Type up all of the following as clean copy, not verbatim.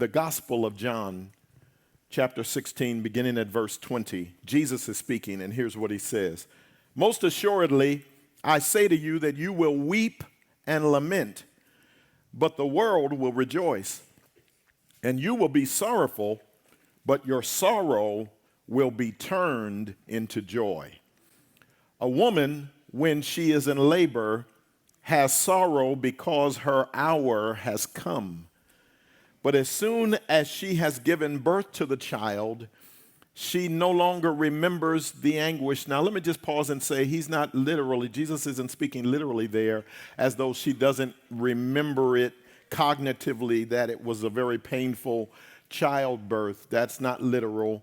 the Gospel of John, chapter 16, beginning at verse 20. Jesus is speaking, and here's what he says. Most assuredly, I say to you that you will weep and lament, but the world will rejoice. And you will be sorrowful, but your sorrow will be turned into joy. A woman, when she is in labor, has sorrow because her hour has come. But as soon as she has given birth to the child, she no longer remembers the anguish. Now, let me just pause and say he's not literally, Jesus isn't speaking literally there as though she doesn't remember it cognitively, that it was a very painful childbirth. That's not literal.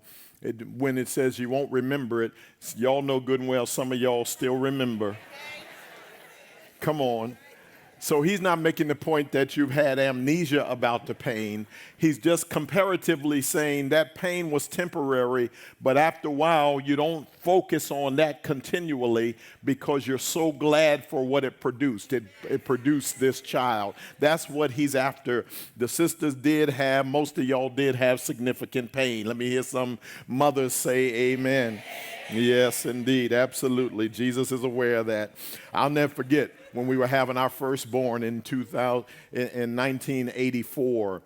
When it says you won't remember it, y'all know good and well some of y'all still remember. Come on. So he's not making the point that you've had amnesia about the pain. He's just comparatively saying that pain was temporary, but after a while, you don't focus on that continually because you're so glad for what it produced. It produced this child. That's what he's after. The sisters did have, most of y'all did have significant pain. Let me hear some mothers say amen. Yes, indeed, absolutely. Jesus is aware of that. I'll never forget when we were having our firstborn in 1984.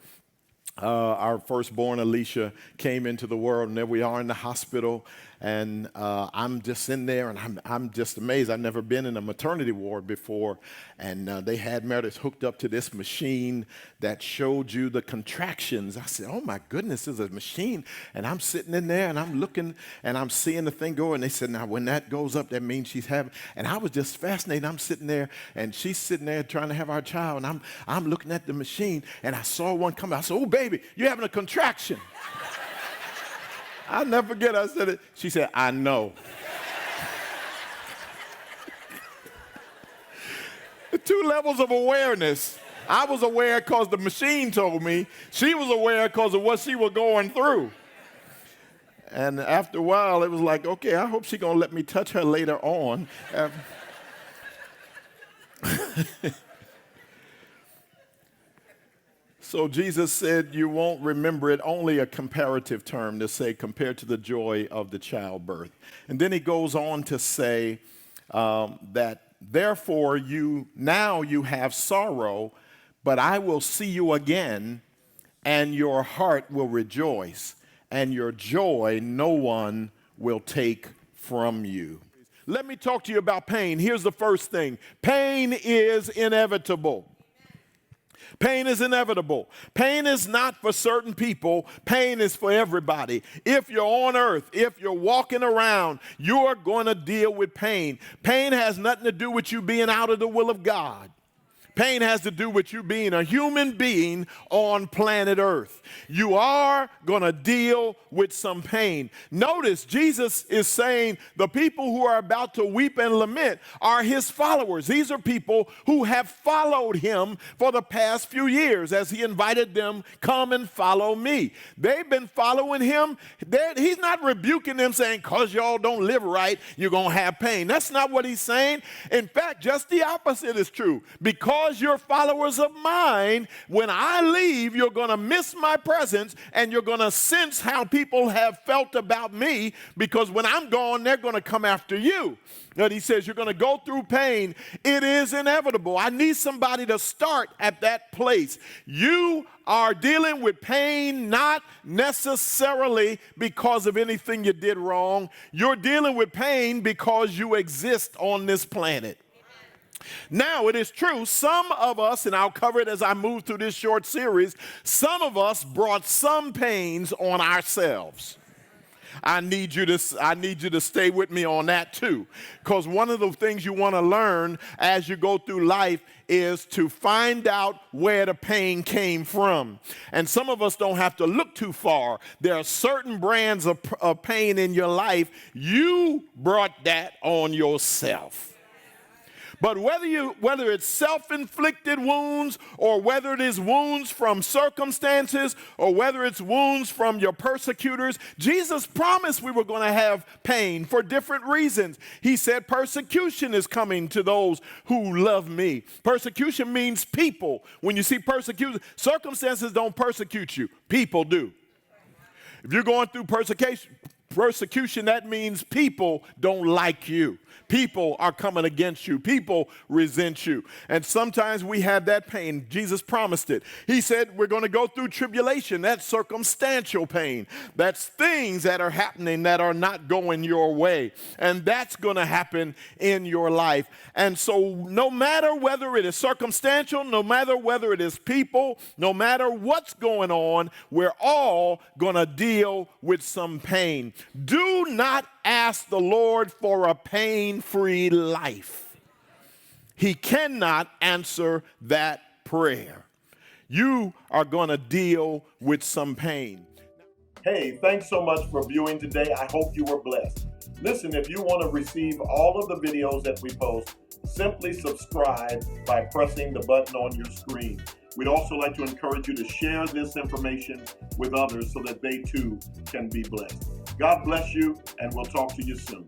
Our firstborn, Alicia, came into the world, and there we are in the hospital, and I'm just in there, and I'm just amazed. I've never been in a maternity ward before, and they had Meredith hooked up to this machine that showed you the contractions. I said, oh my goodness, this is a machine, and I'm sitting in there, and I'm looking, and I'm seeing the thing go, and they said, now when that goes up, that means she's having, and I was just fascinated. I'm sitting there, and she's sitting there trying to have our child, and I'm looking at the machine, and I saw one come out. I said, oh baby, you're having a contraction. I'll never forget, I said it. She said, I know. The two levels of awareness. I was aware because the machine told me. She was aware because of what she was going through. And after a while, it was like, okay, I hope she's going to let me touch her later on. So Jesus said you won't remember it, only a comparative term to say compared to the joy of the childbirth. And then he goes on to say that therefore you have sorrow, but I will see you again, and your heart will rejoice, and your joy no one will take from you. Let me talk to you about pain. Here's the first thing. Pain is inevitable. Pain is inevitable. Pain is not for certain people. Pain is for everybody. If you're on earth, if you're walking around, you're going to deal with pain. Pain has nothing to do with you being out of the will of God. Pain has to do with you being a human being on planet Earth. You are going to deal with some pain. Notice Jesus is saying the people who are about to weep and lament are his followers. These are people who have followed him for the past few years as he invited them, come and follow me. They've been following him. He's not rebuking them saying, because y'all don't live right, you're going to have pain. That's not what he's saying. In fact, just the opposite is true. Because you're followers of mine, when I leave, you're going to miss my presence, and you're going to sense how people have felt about me, because when I'm gone, they're going to come after you. But he says you're going to go through pain. It is inevitable. I need somebody to start at that place. You are dealing with pain not necessarily because of anything you did wrong. You're dealing with pain because you exist on this planet. Now, it is true, some of us, and I'll cover it as I move through this short series, some of us brought some pains on ourselves. I need you to stay with me on that too, because one of the things you want to learn as you go through life is to find out where the pain came from. And some of us don't have to look too far. There are certain brands of pain in your life. You brought that on yourself. But whether it's self-inflicted wounds, or whether it is wounds from circumstances, or whether it's wounds from your persecutors, Jesus promised we were going to have pain for different reasons. He said persecution is coming to those who love me. Persecution means people. When you see persecution, circumstances don't persecute you. People do. If you're going through persecution, that means people don't like you. People are coming against you. People resent you. And sometimes we have that pain. Jesus promised it. He said we're going to go through tribulation. That's circumstantial pain. That's things that are happening that are not going your way. And that's going to happen in your life. And so no matter whether it is circumstantial, no matter whether it is people, no matter what's going on, we're all going to deal with some pain. Do not ask the Lord for a pain-free life. He cannot answer that prayer. You are going to deal with some pain. Hey, thanks so much for viewing today. I hope you were blessed. Listen, if you want to receive all of the videos that we post, simply subscribe by pressing the button on your screen. We'd also like to encourage you to share this information with others so that they too can be blessed. God bless you, and we'll talk to you soon.